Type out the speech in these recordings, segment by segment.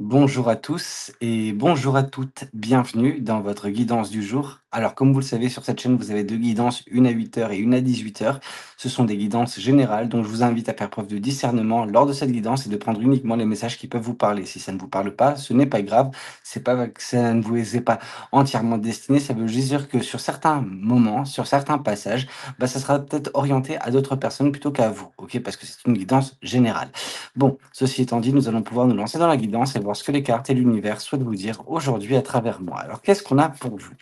Bonjour à tous et bonjour à toutes. Bienvenue dans votre guidance du jour. Alors, comme vous le savez, sur cette chaîne, vous avez deux guidances, une à 8 heures et une à 18 heures. Ce sont des guidances générales, donc je vous invite à faire preuve de discernement lors de cette guidance et de prendre uniquement les messages qui peuvent vous parler. Si ça ne vous parle pas, ce n'est pas grave. C'est pas que ça ne vous est pas entièrement destiné. Ça veut juste dire que sur certains moments, sur certains passages, ça sera peut-être orienté à d'autres personnes plutôt qu'à vous, ok? Parce que c'est une guidance générale. Bon, ceci étant dit, nous allons pouvoir nous lancer dans la guidance et voir ce que les cartes et l'univers souhaitent vous dire aujourd'hui à travers moi. Alors, qu'est-ce qu'on a pour vous?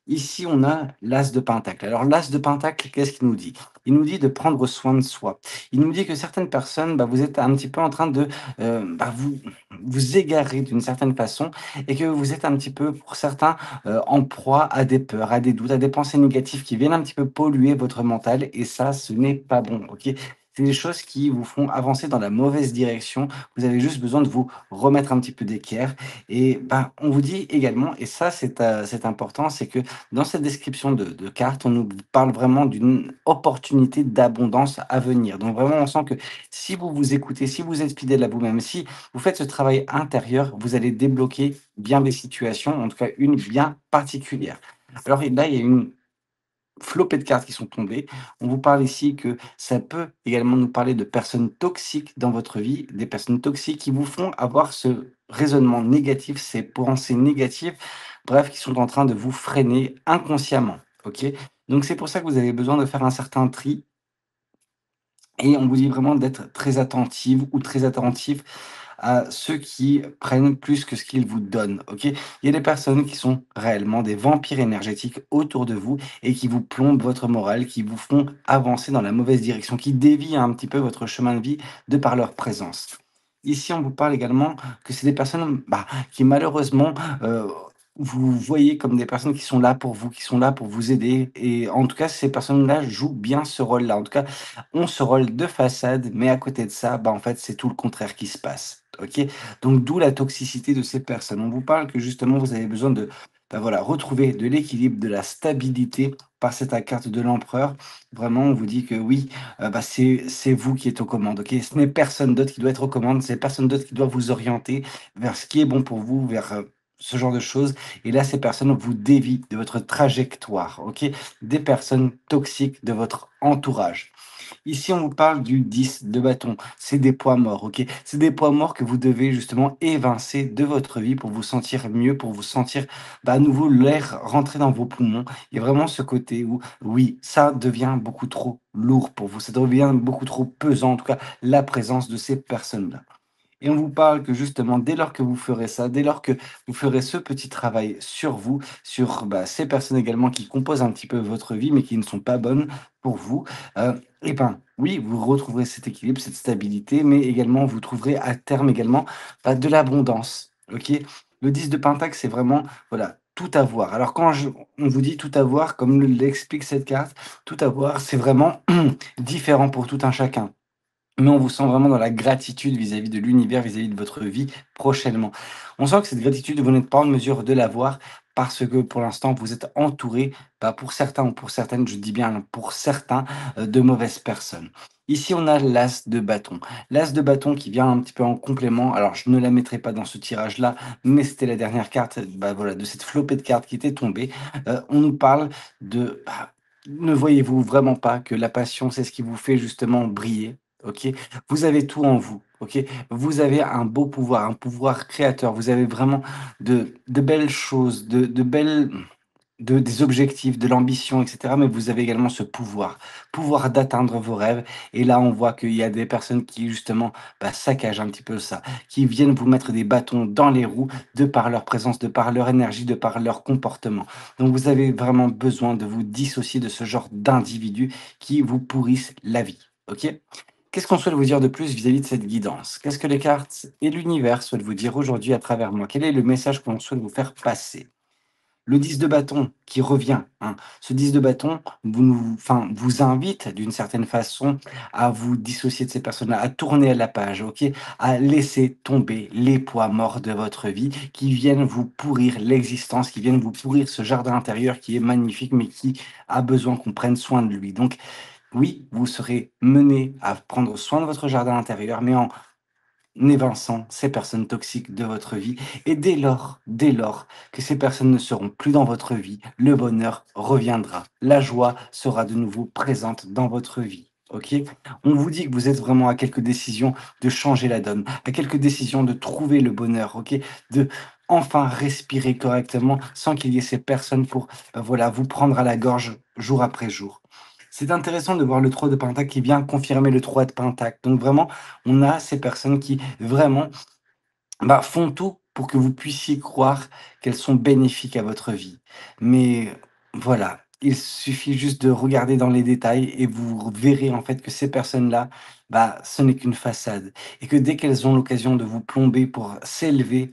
Ici, on a l'As de Pentacle. Alors, l'As de Pentacle, qu'est-ce qu'il nous dit? Il nous dit de prendre soin de soi. Il nous dit que certaines personnes, vous êtes un petit peu en train de vous égarer d'une certaine façon et que vous êtes un petit peu, pour certains, en proie à des peurs, à des doutes, à des pensées négatives qui viennent un petit peu polluer votre mental et ça, ce n'est pas bon, ok? C'est des choses qui vous font avancer dans la mauvaise direction. Vous avez juste besoin de vous remettre un petit peu d'équerre et on vous dit également, et ça c'est important, c'est que dans cette description de carte, on nous parle vraiment d'une opportunité d'abondance à venir. Donc vraiment, on sent que si vous vous écoutez, si vous êtes fidèle à vous-même, si vous faites ce travail intérieur, vous allez débloquer bien des situations, en tout cas une bien particulière. Alors et là, il y a une flopée de cartes qui sont tombées. On vous parle ici que ça peut également nous parler de personnes toxiques dans votre vie, des personnes toxiques qui vous font avoir ce raisonnement négatif, ces pensées négatives, bref, qui sont en train de vous freiner inconsciemment. Ok? Donc c'est pour ça que vous avez besoin de faire un certain tri et on vous dit vraiment d'être très attentive ou très attentif à ceux qui prennent plus que ce qu'ils vous donnent, OK? Il y a des personnes qui sont réellement des vampires énergétiques autour de vous et qui vous plombent votre morale, qui vous font avancer dans la mauvaise direction, qui dévient un petit peu votre chemin de vie de par leur présence. Ici, on vous parle également que c'est des personnes, qui malheureusement, heu, vous voyez comme des personnes qui sont là pour vous, qui sont là pour vous aider et en tout cas, ces personnes-là jouent bien ce rôle-là. En tout cas, ont ce rôle de façade, mais à côté de ça, en fait, c'est tout le contraire qui se passe. OK? Donc d'où la toxicité de ces personnes. On vous parle que justement, vous avez besoin de, voilà, retrouver de l'équilibre, de la stabilité par cette carte de l'empereur. Vraiment, on vous dit que oui, c'est vous qui êtes aux commandes, OK? Ce n'est personne d'autre qui doit être aux commandes, c'est personne d'autre qui doit vous orienter vers ce qui est bon pour vous, vers, ce genre de choses et là, ces personnes vous dévient de votre trajectoire, OK? Des personnes toxiques de votre entourage. Ici, on vous parle du 10 de bâton. C'est des poids morts, OK? C'est des poids morts que vous devez justement évincer de votre vie pour vous sentir mieux, pour vous sentir, à nouveau l'air rentrer dans vos poumons. Il y a vraiment ce côté où, oui, ça devient beaucoup trop lourd pour vous, ça devient beaucoup trop pesant, en tout cas, la présence de ces personnes-là. Et on vous parle que justement, dès lors que vous ferez ça, dès lors que vous ferez ce petit travail sur vous, sur ces personnes également qui composent un petit peu votre vie, mais qui ne sont pas bonnes pour vous, oui, vous retrouverez cet équilibre, cette stabilité, mais également vous trouverez à terme également de l'abondance. Ok? Le 10 de Pentacle, c'est vraiment voilà, tout avoir. Alors on vous dit tout avoir, comme l'explique cette carte, tout avoir, c'est vraiment différent pour tout un chacun. Mais on vous sent vraiment dans la gratitude vis-à-vis de l'univers, vis-à-vis de votre vie prochainement. On sent que cette gratitude, vous n'êtes pas en mesure de l'avoir parce que pour l'instant, vous êtes entouré, pour certains ou pour certaines, je dis bien pour certains, de mauvaises personnes. Ici, on a l'as de bâton. L'as de bâton qui vient un petit peu en complément. Alors, je ne la mettrai pas dans ce tirage-là, mais c'était la dernière carte, voilà, de cette flopée de cartes qui était tombée. On nous parle de, ne voyez-vous vraiment pas que la passion, c'est ce qui vous fait justement briller? OK? Vous avez tout en vous, OK? Vous avez un beau pouvoir, un pouvoir créateur. Vous avez vraiment de belles choses, de belles des objectifs, de l'ambition et cetera, mais vous avez également ce pouvoir, pouvoir d'atteindre vos rêves et là, on voit qu'il y a des personnes qui justement, saccagent un petit peu ça, qui viennent vous mettre des bâtons dans les roues de par leur présence, de par leur énergie, de par leur comportement. Donc vous avez vraiment besoin de vous dissocier de ce genre d'individus qui vous pourrissent la vie, OK? Qu'est-ce qu'on souhaite vous dire de plus vis-à-vis de cette guidance? Qu'est-ce que les cartes et l'univers souhaitent vous dire aujourd'hui à travers moi? Quel est le message qu'on souhaite vous faire passer? Le 10 de bâton qui revient, hein. Ce 10 de bâton vous invite d'une certaine façon à vous dissocier de ces personnes-là, à tourner à la page, OK? À laisser tomber les poids morts de votre vie qui viennent vous pourrir l'existence, qui viennent vous pourrir ce jardin intérieur qui est magnifique, mais qui a besoin qu'on prenne soin de lui. Donc oui, vous serez mené à prendre soin de votre jardin intérieur, mais en évinçant ces personnes toxiques de votre vie et dès lors que ces personnes ne seront plus dans votre vie, le bonheur reviendra. La joie sera de nouveau présente dans votre vie. OK? On vous dit que vous êtes vraiment à quelques décisions de changer la donne, à quelques décisions de trouver le bonheur, OK? De enfin respirer correctement sans qu'il y ait ces personnes pour, voilà, vous prendre à la gorge jour après jour. C'est intéressant de voir le 3 de pentacle qui vient confirmer le 3 de pentacle. Donc vraiment, on a ces personnes qui vraiment, bah, font tout pour que vous puissiez croire qu'elles sont bénéfiques à votre vie. Mais voilà, il suffit juste de regarder dans les détails et vous verrez en fait que ces personnes-là, bah, ce n'est qu'une façade et que dès qu'elles ont l'occasion de vous plomber pour s'élever,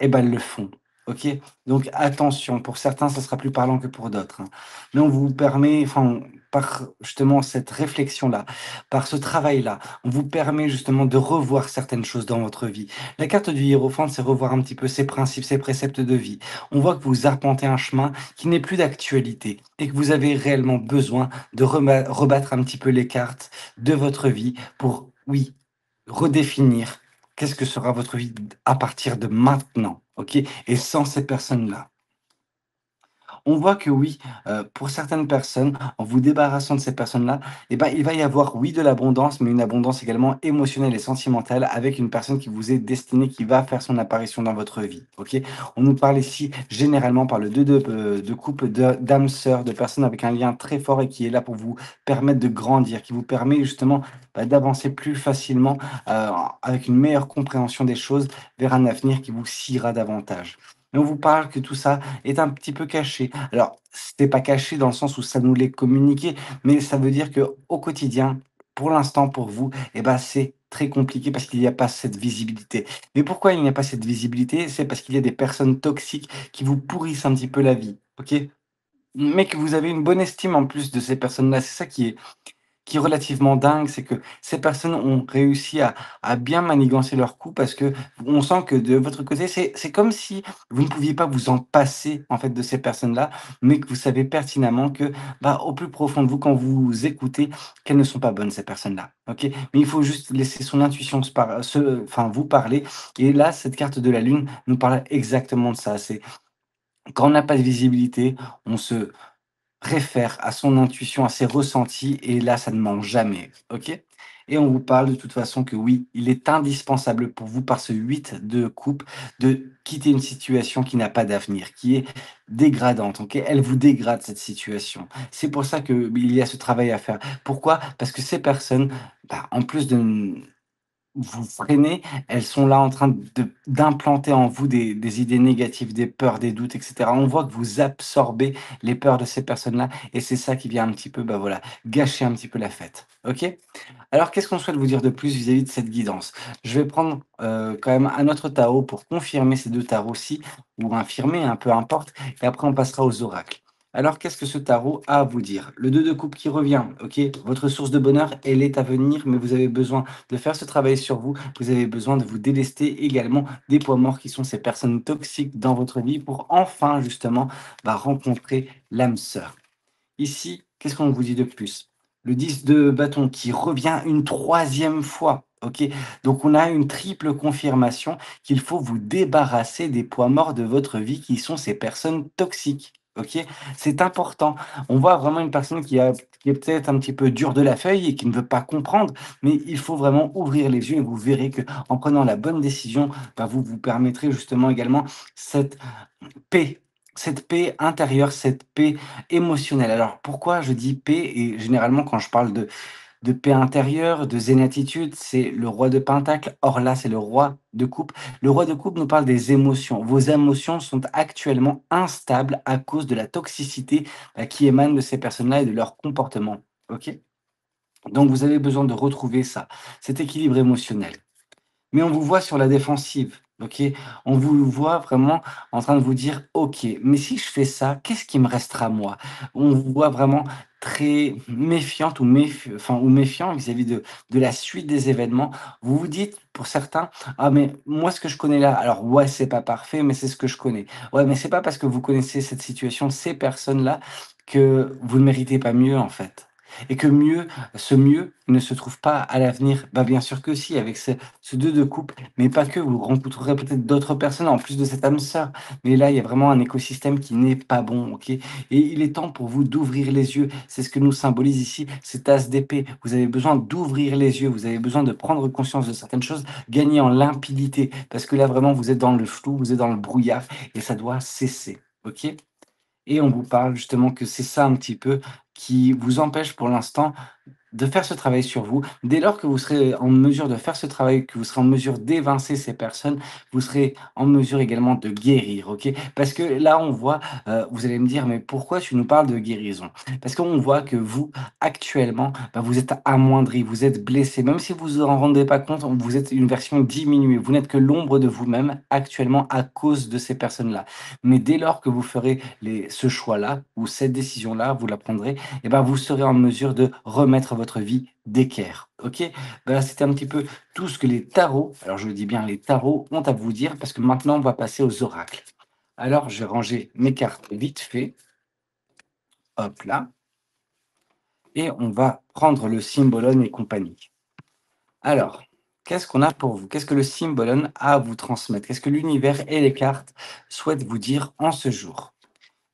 eh ben, elles le font, OK? Donc attention, pour certains, ça sera plus parlant que pour d'autres, hein. Mais on vous permet, enfin, par justement cette réflexion-là, par ce travail-là, on vous permet justement de revoir certaines choses dans votre vie. La carte du hiérophant, c'est revoir un petit peu ses principes, ses préceptes de vie. On voit que vous arpentez un chemin qui n'est plus d'actualité et que vous avez réellement besoin de rebattre un petit peu les cartes de votre vie pour, oui, redéfinir qu'est-ce que sera votre vie à partir de maintenant, OK? Et sans ces personnes-là. On voit que oui, pour certaines personnes, en vous débarrassant de ces personnes-là, eh ben, il va y avoir, oui, de l'abondance, mais une abondance également émotionnelle et sentimentale avec une personne qui vous est destinée, qui va faire son apparition dans votre vie, OK? On nous parle ici généralement par le 2 de couple de d'âmes sœurs, de personnes avec un lien très fort et qui est là pour vous permettre de grandir, qui vous permet justement, bah, d'avancer plus facilement, avec une meilleure compréhension des choses vers un avenir qui vous sciera davantage. Et on vous parle que tout ça est un petit peu caché. Alors, c'est pas caché dans le sens où ça nous l'est communiqué, mais ça veut dire que au quotidien, pour l'instant, pour vous, eh ben, c'est très compliqué parce qu'il n'y a pas cette visibilité. Mais pourquoi il n'y a pas cette visibilité? C'est parce qu'il y a des personnes toxiques qui vous pourrissent un petit peu la vie, OK? Mais que vous avez une bonne estime en plus de ces personnes-là. C'est ça qui est relativement dingue, c'est que ces personnes ont réussi à bien manigancer leur coup parce que on sent que de votre côté, c'est comme si vous ne pouviez pas vous en passer, en fait, de ces personnes-là, mais que vous savez pertinemment que, bah, au plus profond de vous, quand vous écoutez, qu'elles ne sont pas bonnes ces personnes-là, OK? Mais il faut juste laisser son intuition enfin, vous parler et là, cette carte de la lune nous parle exactement de ça. C'est quand on n'a pas de visibilité, on se réfère à son intuition, à ses ressentis et là, ça ne ment jamais, OK? Et on vous parle de toute façon que oui, il est indispensable pour vous, par ce 8 de coupe, de quitter une situation qui n'a pas d'avenir, qui est dégradante, OK? Elle vous dégrade cette situation. C'est pour ça qu'il y a ce travail à faire. Pourquoi? Parce que ces personnes, bah, en plus de vous freinez, elles sont là en train d'implanter en vous des idées négatives, des peurs, des doutes et cetera. On voit que vous absorbez les peurs de ces personnes-là et c'est ça qui vient un petit peu, bah, voilà, gâcher un petit peu la fête. OK? Alors qu'est-ce qu'on souhaite vous dire de plus vis-à-vis de cette guidance? Je vais prendre, quand même un autre tarot pour confirmer ces 2 tarots-ci ou infirmer, hein, peu importe et après on passera aux oracles. Alors qu'est-ce que ce tarot a à vous dire? Le 2 de coupe qui revient, OK? Votre source de bonheur, elle est à venir, mais vous avez besoin de faire ce travail sur vous. Vous avez besoin de vous délester également des poids morts qui sont ces personnes toxiques dans votre vie pour enfin justement, bah, rencontrer l'âme sœur. Ici, qu'est-ce qu'on vous dit de plus? Le 10 de bâton qui revient une troisième fois, OK? Donc on a une triple confirmation qu'il faut vous débarrasser des poids morts de votre vie qui sont ces personnes toxiques, OK? C'est important. On voit vraiment une personne qui est peut-être un petit peu dure de la feuille et qui ne veut pas comprendre, mais il faut vraiment ouvrir les yeux et vous verrez que en prenant la bonne décision, bah, vous vous permettrez justement également cette paix, cette paix intérieure, cette paix émotionnelle. Alors pourquoi je dis paix et généralement quand je parle de paix intérieure, de zénitude, c'est le roi de pentacle. Or là, c'est le roi de coupe. Le roi de coupe nous parle des émotions. Vos émotions sont actuellement instables à cause de la toxicité, qui émane de ces personnes-là et de leur comportement. OK? Donc vous avez besoin de retrouver ça, cet équilibre émotionnel. Mais on vous voit sur la défensive, OK? On vous voit vraiment en train de vous dire: «OK, mais si je fais ça, qu'est-ce qui me restera moi?» On vous voit vraiment très méfiante ou méfiant vis-à-vis de la suite des événements. Vous vous dites pour certains: «Ah mais moi ce que je connais là, alors ouais, c'est pas parfait, mais c'est ce que je connais». Ouais, mais c'est pas parce que vous connaissez cette situation, ces personnes-là, que vous ne méritez pas mieux en fait. et que mieux ce mieux ne se trouve pas à l'avenir? Bah, bien sûr que si, avec ce 2 de coupe, mais pas que, vous rencontrerez peut-être d'autres personnes en plus de cette âme sœur. Mais là, il y a vraiment un écosystème qui n'est pas bon, OK? Et il est temps pour vous d'ouvrir les yeux. C'est ce que nous symbolise ici cette as d'épée. Vous avez besoin d'ouvrir les yeux, vous avez besoin de prendre conscience de certaines choses, gagner en limpidité, parce que là, vraiment, vous êtes dans le flou, vous êtes dans le brouillard et ça doit cesser, OK? Et on vous parle justement que c'est ça un petit peu qui vous empêche pour l'instant de faire ce travail sur vous. Dès lors que vous serez en mesure de faire ce travail, que vous serez en mesure d'évincer ces personnes, vous serez en mesure également de guérir, OK? Parce que là, on voit, vous allez me dire: «Mais pourquoi tu nous parles de guérison?» Parce qu'on voit que vous, actuellement, bah, vous êtes amoindri, vous êtes blessé. Même si vous en rendez pas compte, vous êtes une version diminuée. Vous n'êtes que l'ombre de vous-même actuellement à cause de ces personnes-là. Mais dès lors que vous ferez ce choix-là ou cette décision-là, vous la prendrez, et ben, vous serez en mesure de remettre votre vie d'équerre. OK? Voilà, c'était un petit peu tout ce que les tarots, alors je le dis bien, les tarots ont à vous dire parce que maintenant on va passer aux oracles. Alors je vais ranger mes cartes vite fait, hop là, et on va prendre le Symbolone et compagnie. Alors, qu'est-ce qu'on a pour vous? Qu'est-ce que le Symbolone a à vous transmettre? Qu'est-ce que l'univers et les cartes souhaitent vous dire en ce jour?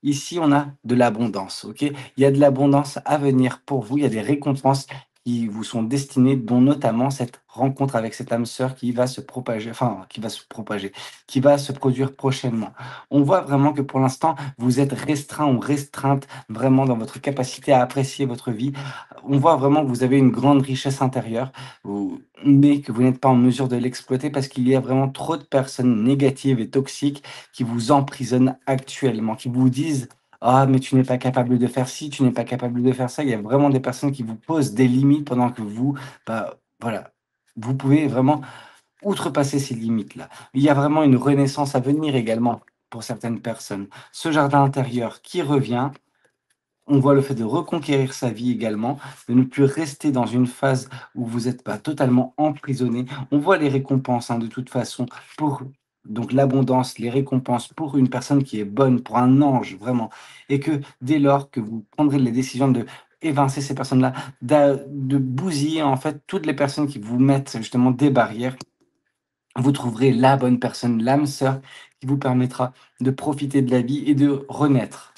Ici, on a de l'abondance, OK? Il y a de l'abondance à venir pour vous, il y a des récompenses qui vous sont destinées, dont notamment cette rencontre avec cette âme sœur qui va se propager, enfin, qui va se propager, qui va se produire prochainement. On voit vraiment que pour l'instant, vous êtes restreint ou restreinte vraiment dans votre capacité à apprécier votre vie. On voit vraiment que vous avez une grande richesse intérieure, mais que vous n'êtes pas en mesure de l'exploiter parce qu'il y a vraiment trop de personnes négatives et toxiques qui vous emprisonnent actuellement, qui vous disent: «Ah, mais tu n'es pas capable de faire ci, tu n'es pas capable de faire ça». Il y a vraiment des personnes qui vous posent des limites pendant que vous, bah, voilà, vous pouvez vraiment outrepasser ces limites-là. Il y a vraiment une renaissance à venir également pour certaines personnes. Ce jardin intérieur qui revient, on voit le fait de reconquérir sa vie également, de ne plus rester dans une phase où vous êtes pas totalement emprisonné. On voit les récompenses, hein, de toute façon pour donc l'abondance, les récompenses pour une personne qui est bonne, pour un ange vraiment, et que dès lors que vous prendrez les décisions de évincer ces personnes-là, de bousiller en fait toutes les personnes qui vous mettent justement des barrières, vous trouverez la bonne personne, l'âme sœur qui vous permettra de profiter de la vie et de renaître.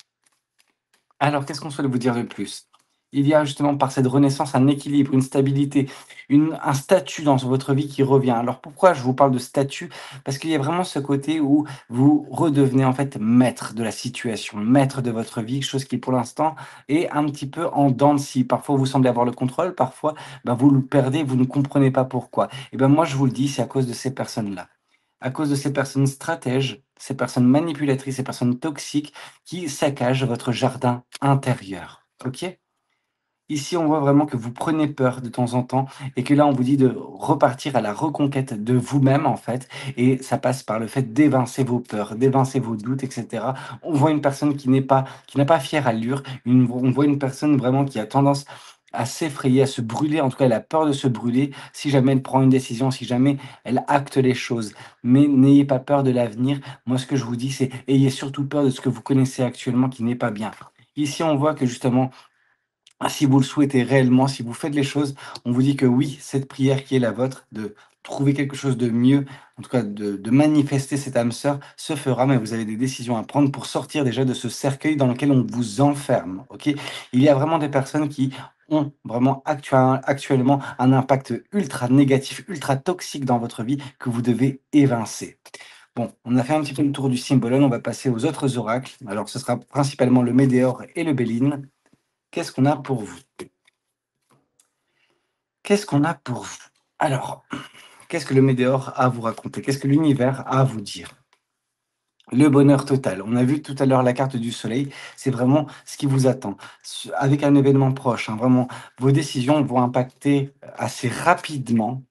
Alors, qu'est-ce qu'on souhaite vous dire de plus? Il y a justement par cette renaissance un équilibre, une stabilité, un statut dans votre vie qui revient. Alors pourquoi je vous parle de statut? Parce qu'il y a vraiment ce côté où vous redevenez en fait maître de la situation, maître de votre vie, chose qui pour l'instant est un petit peu en dents de scie. Parfois vous semblez avoir le contrôle, parfois bah, vous le perdez, vous ne comprenez pas pourquoi. Et ben moi je vous le dis, c'est à cause de ces personnes-là, à cause de ces personnes stratèges, ces personnes manipulatrices, ces personnes toxiques qui saccagent votre jardin intérieur. OK? Ici, on voit vraiment que vous prenez peur de temps en temps et que là, on vous dit de repartir à la reconquête de vous-même, en fait. Et ça passe par le fait d'évincer vos peurs, d'évincer vos doutes, et cetera. On voit une personne qui n'a pas fière allure. On voit une personne vraiment qui a tendance à s'effrayer, à se brûler. En tout cas, elle a peur de se brûler si jamais elle prend une décision, si jamais elle acte les choses. Mais n'ayez pas peur de l'avenir. Moi, ce que je vous dis, c'est ayez surtout peur de ce que vous connaissez actuellement qui n'est pas bien. Ici, on voit que justement, si vous le souhaitez réellement, si vous faites les choses, on vous dit que oui, cette prière qui est la vôtre, de trouver quelque chose de mieux, en tout cas de manifester cette âme sœur, se fera, mais vous avez des décisions à prendre pour sortir déjà de ce cercueil dans lequel on vous enferme. Ok? Il y a vraiment des personnes qui ont vraiment actuellement un impact ultra négatif, ultra toxique dans votre vie que vous devez évincer. Bon, on a fait un petit peu le tour du Symbolone, on va passer aux autres oracles. Alors, ce sera principalement le Médéor et le Béline. Qu'est-ce qu'on a pour vous? Qu'est-ce qu'on a pour vous? Alors, qu'est-ce que le Médéor a à vous raconter? Qu'est-ce que l'univers a à vous dire? Le bonheur total. On a vu tout à l'heure la carte du soleil, c'est vraiment ce qui vous attend. Avec un événement proche, hein, vraiment, vos décisions vont impacter assez rapidement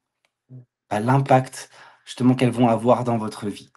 à l'impact justement qu'elles vont avoir dans votre vie.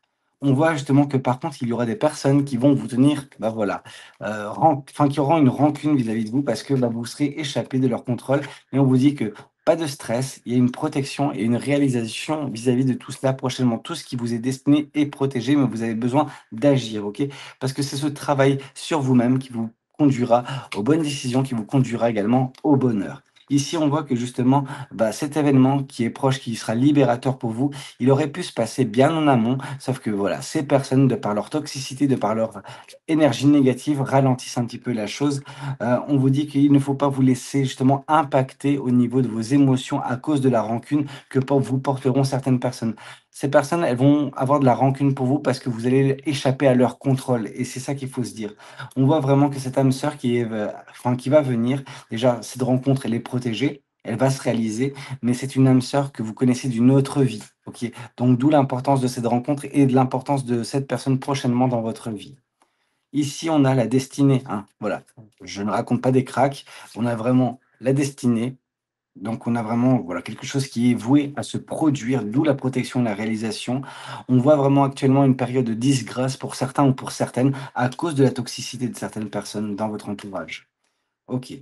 On voit justement que par contre, il y aura des personnes qui vont vous tenir, bah voilà, enfin qui auront une rancune vis-à-vis de vous parce que bah, vous serez échappé de leur contrôle. Et on vous dit que pas de stress, il y a une protection et une réalisation vis-à-vis de tout cela prochainement. Tout ce qui vous est destiné est protégé, mais vous avez besoin d'agir, ok? Parce que c'est ce travail sur vous-même qui vous conduira aux bonnes décisions, qui vous conduira également au bonheur. Ici, on voit que justement, cet événement qui est proche, qui sera libérateur pour vous, il aurait pu se passer bien en amont, sauf que voilà, ces personnes, de par leur toxicité, de par leur énergie négative, ralentissent un petit peu la chose. On vous dit qu'il ne faut pas vous laisser justement impacter au niveau de vos émotions à cause de la rancune que vous porteront certaines personnes. Ces personnes, elles vont avoir de la rancune pour vous parce que vous allez échapper à leur contrôle et c'est ça qu'il faut se dire. On voit vraiment que cette âme sœur qui va venir, déjà, cette rencontre, elle est protégée, elle va se réaliser, mais c'est une âme sœur que vous connaissez d'une autre vie, OK? Donc d'où l'importance de cette rencontre et de l'importance de cette personne prochainement dans votre vie. Ici, on a la destinée, hein, voilà. Je ne raconte pas des cracks, on a vraiment la destinée, donc on a vraiment, voilà, quelque chose qui est voué à se produire, d'où la protection, la réalisation. On voit vraiment actuellement une période de disgrâce pour certains ou pour certaines, à cause de la toxicité de certaines personnes dans votre entourage. OK.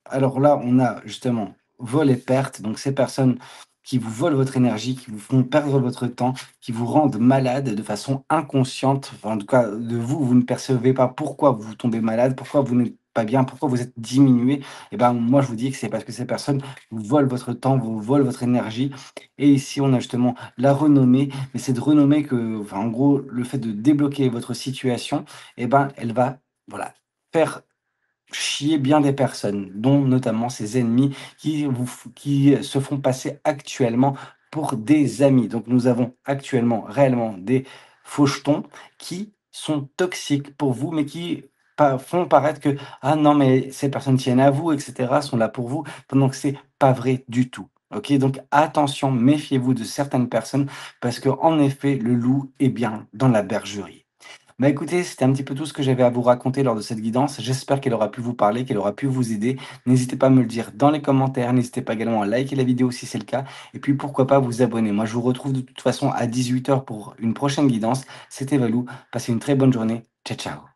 Alors là, on a justement vol et perte, donc ces personnes qui vous volent votre énergie, qui vous font perdre votre temps, qui vous rendent malade de façon inconsciente. Enfin, en tout cas, de vous, vous ne percevez pas pourquoi vous tombez malade, pourquoi vous n'êtes pas bien, pourquoi vous êtes diminué. Et ben, moi, je vous dis que c'est parce que ces personnes vous volent votre temps, vous volent votre énergie. Et ici, on a justement la renommée, mais c'est de renommer que, enfin, en gros, le fait de débloquer votre situation, et ben, elle va, voilà, faire chier bien des personnes, dont notamment ses ennemis qui se font passer actuellement pour des amis. Donc nous avons actuellement réellement des fauchetons qui sont toxiques pour vous, mais qui font paraître que ah non mais ces personnes tiennent à vous, etc., sont là pour vous, pendant que c'est pas vrai du tout. Ok, donc attention, méfiez-vous de certaines personnes parce que en effet, le loup est bien dans la bergerie. Bah, écoutez, c'était un petit peu tout ce que j'avais à vous raconter lors de cette guidance. J'espère qu'elle aura pu vous parler, qu'elle aura pu vous aider. N'hésitez pas à me le dire dans les commentaires. N'hésitez pas également à liker la vidéo si c'est le cas. Et puis pourquoi pas vous abonner. Moi, je vous retrouve de toute façon à 18 h pour une prochaine guidance. C'était Valou. Passez une très bonne journée. Ciao, ciao.